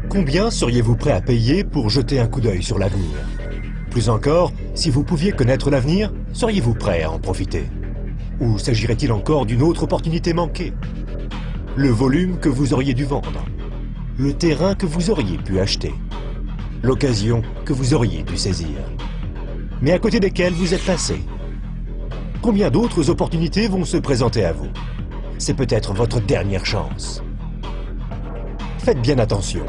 Combien seriez-vous prêt à payer pour jeter un coup d'œil sur l'avenir? Plus encore, si vous pouviez connaître l'avenir, seriez-vous prêt à en profiter? Ou s'agirait-il encore d'une autre opportunité manquée? Le volume que vous auriez dû vendre? Le terrain que vous auriez pu acheter? L'occasion que vous auriez dû saisir? Mais à côté desquelles vous êtes passé? Combien d'autres opportunités vont se présenter à vous? C'est peut-être votre dernière chance. Faites bien attention.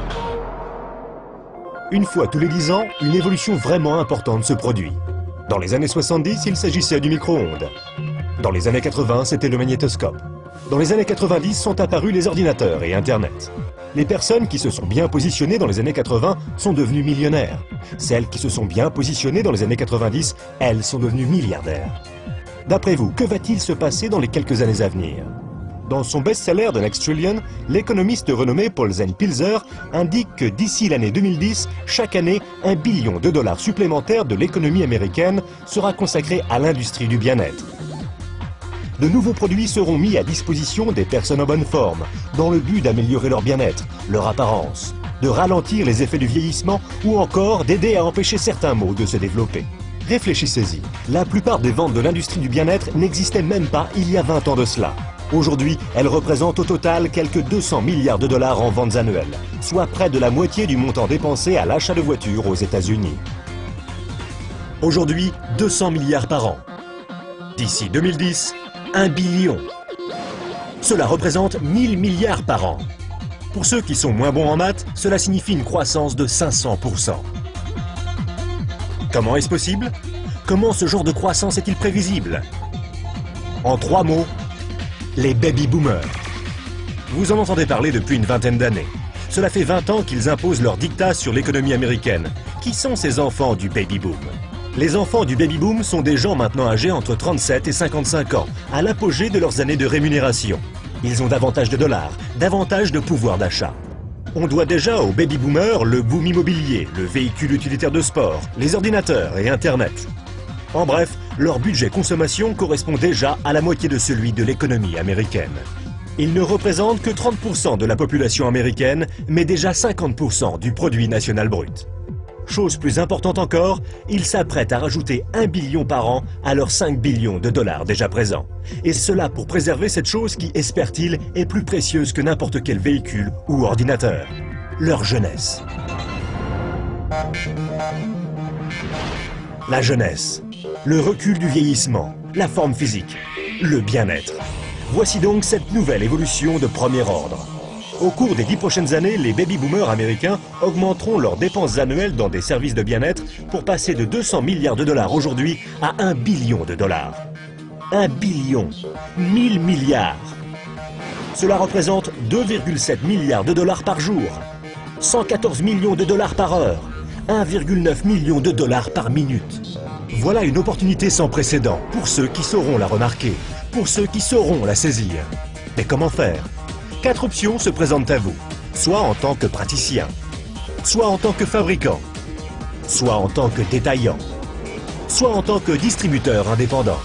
Une fois tous les 10 ans, une évolution vraiment importante se produit. Dans les années 70, il s'agissait du micro-ondes. Dans les années 80, c'était le magnétoscope. Dans les années 90 sont apparus les ordinateurs et Internet. Les personnes qui se sont bien positionnées dans les années 80 sont devenues millionnaires. Celles qui se sont bien positionnées dans les années 90, elles sont devenues milliardaires. D'après vous, que va-t-il se passer dans les quelques années à venir? Dans son best-seller The Next Trillion, l'économiste renommé Paul Pilzer indique que d'ici l'année 2010, chaque année, $1 billion supplémentaire de l'économie américaine sera consacré à l'industrie du bien-être. De nouveaux produits seront mis à disposition des personnes en bonne forme, dans le but d'améliorer leur bien-être, leur apparence, de ralentir les effets du vieillissement ou encore d'aider à empêcher certains maux de se développer. Réfléchissez-y, la plupart des ventes de l'industrie du bien-être n'existaient même pas il y a 20 ans de cela. Aujourd'hui, elles représentent au total quelques $200 milliards en ventes annuelles, soit près de la moitié du montant dépensé à l'achat de voitures aux États-Unis. Aujourd'hui, 200 milliards par an. D'ici 2010, 1 billion. Cela représente 1000 milliards par an. Pour ceux qui sont moins bons en maths, cela signifie une croissance de 500%. Comment est-ce possible? Comment ce genre de croissance est-il prévisible? En 3 mots, les baby-boomers. Vous en entendez parler depuis une vingtaine d'années. Cela fait 20 ans qu'ils imposent leur diktat sur l'économie américaine. Qui sont ces enfants du baby-boom? Les enfants du baby-boom sont des gens maintenant âgés entre 37 et 55 ans, à l'apogée de leurs années de rémunération. Ils ont davantage de dollars, davantage de pouvoir d'achat. On doit déjà aux baby-boomers le boom immobilier, le véhicule utilitaire de sport, les ordinateurs et Internet. En bref, leur budget consommation correspond déjà à la moitié de celui de l'économie américaine. Ils ne représentent que 30% de la population américaine, mais déjà 50% du produit national brut. Chose plus importante encore, ils s'apprêtent à rajouter 1 billion par an à leurs 5 billions de dollars déjà présents. Et cela pour préserver cette chose qui, espèrent-ils, est plus précieuse que n'importe quel véhicule ou ordinateur. Leur jeunesse. La jeunesse. Le recul du vieillissement, la forme physique, le bien-être. Voici donc cette nouvelle évolution de premier ordre. Au cours des 10 prochaines années, les baby-boomers américains augmenteront leurs dépenses annuelles dans des services de bien-être pour passer de 200 milliards de dollars aujourd'hui à 1 billion de dollars. 1 billion, 1000 milliards. Cela représente 2,7 milliards de dollars par jour, 114 millions de dollars par heure, 1,9 million de dollars par minute. Voilà une opportunité sans précédent pour ceux qui sauront la remarquer, pour ceux qui sauront la saisir. Mais comment faire? 4 options se présentent à vous, soit en tant que praticien, soit en tant que fabricant, soit en tant que détaillant, soit en tant que distributeur indépendant.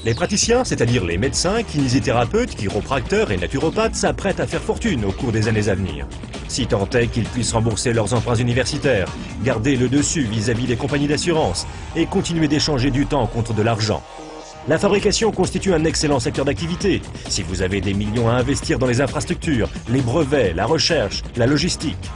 Les praticiens, c'est-à-dire les médecins, kinésithérapeutes, chiropracteurs et naturopathes, s'apprêtent à faire fortune au cours des années à venir. Si tant est qu'ils puissent rembourser leurs emprunts universitaires, garder le dessus vis-à-vis des compagnies d'assurance et continuer d'échanger du temps contre de l'argent. La fabrication constitue un excellent secteur d'activité. Si vous avez des millions à investir dans les infrastructures, les brevets, la recherche, la logistique.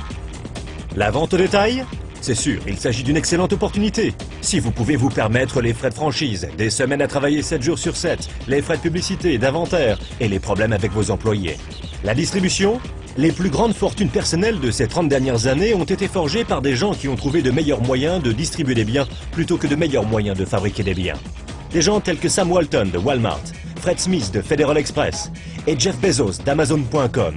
La vente au détail? C'est sûr, il s'agit d'une excellente opportunité. Si vous pouvez vous permettre les frais de franchise, des semaines à travailler 7 jours sur 7, les frais de publicité, d'inventaire et les problèmes avec vos employés. La distribution? Les plus grandes fortunes personnelles de ces 30 dernières années ont été forgées par des gens qui ont trouvé de meilleurs moyens de distribuer des biens plutôt que de meilleurs moyens de fabriquer des biens. Des gens tels que Sam Walton de Walmart, Fred Smith de Federal Express et Jeff Bezos d'Amazon.com.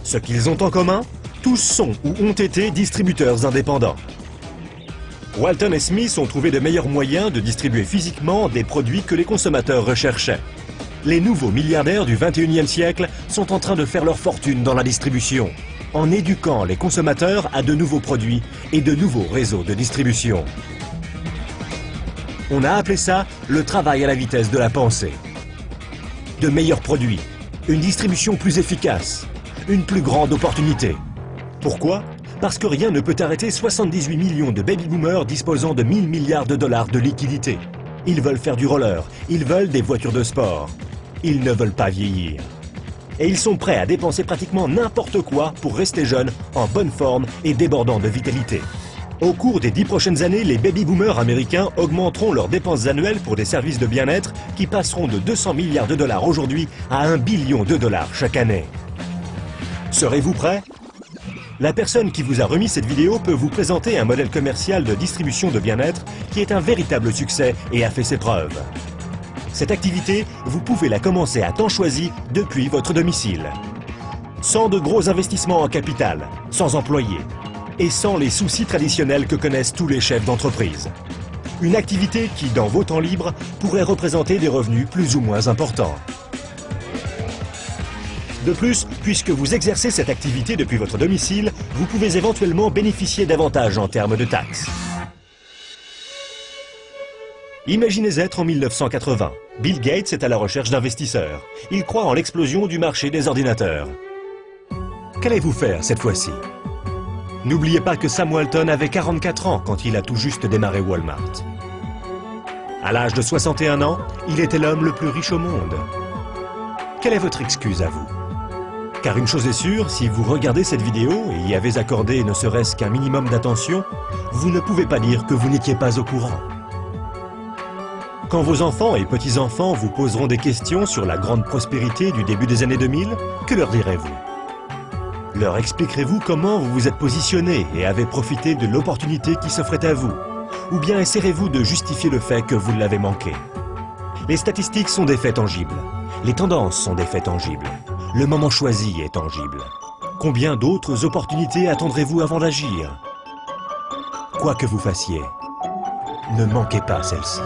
Ce qu'ils ont en commun? Tous sont ou ont été distributeurs indépendants. Walton et Smith ont trouvé de meilleurs moyens de distribuer physiquement des produits que les consommateurs recherchaient. Les nouveaux milliardaires du 21e siècle sont en train de faire leur fortune dans la distribution, en éduquant les consommateurs à de nouveaux produits et de nouveaux réseaux de distribution. On a appelé ça le travail à la vitesse de la pensée. De meilleurs produits, Une distribution plus efficace, une plus grande opportunité. Pourquoi? Parce que rien ne peut arrêter 78 millions de baby-boomers disposant de 1000 milliards de dollars de liquidités. Ils veulent faire du roller, ils veulent des voitures de sport. Ils ne veulent pas vieillir. Et ils sont prêts à dépenser pratiquement n'importe quoi pour rester jeunes, en bonne forme et débordants de vitalité. Au cours des 10 prochaines années, les baby-boomers américains augmenteront leurs dépenses annuelles pour des services de bien-être qui passeront de 200 milliards de dollars aujourd'hui à 1 billion de dollars chaque année. Serez-vous prêts? La personne qui vous a remis cette vidéo peut vous présenter un modèle commercial de distribution de bien-être qui est un véritable succès et a fait ses preuves. Cette activité, vous pouvez la commencer à temps choisi depuis votre domicile. Sans de gros investissements en capital, sans employés et sans les soucis traditionnels que connaissent tous les chefs d'entreprise. Une activité qui, dans vos temps libres, pourrait représenter des revenus plus ou moins importants. De plus, puisque vous exercez cette activité depuis votre domicile, vous pouvez éventuellement bénéficier d'avantages en termes de taxes. Imaginez être en 1980. Bill Gates est à la recherche d'investisseurs. Il croit en l'explosion du marché des ordinateurs. Qu'allez-vous faire cette fois-ci? N'oubliez pas que Sam Walton avait 44 ans quand il a tout juste démarré Walmart. À l'âge de 61 ans, il était l'homme le plus riche au monde. Quelle est votre excuse à vous? Car une chose est sûre, si vous regardez cette vidéo et y avez accordé ne serait-ce qu'un minimum d'attention, vous ne pouvez pas dire que vous n'étiez pas au courant. Quand vos enfants et petits-enfants vous poseront des questions sur la grande prospérité du début des années 2000, que leur direz-vous? Leur expliquerez-vous comment vous vous êtes positionné et avez profité de l'opportunité qui s'offrait à vous? Ou bien essaierez-vous de justifier le fait que vous l'avez manqué? Les statistiques sont des faits tangibles. Les tendances sont des faits tangibles. Le moment choisi est tangible. Combien d'autres opportunités attendrez-vous avant d'agir? Quoi que vous fassiez, ne manquez pas celle-ci.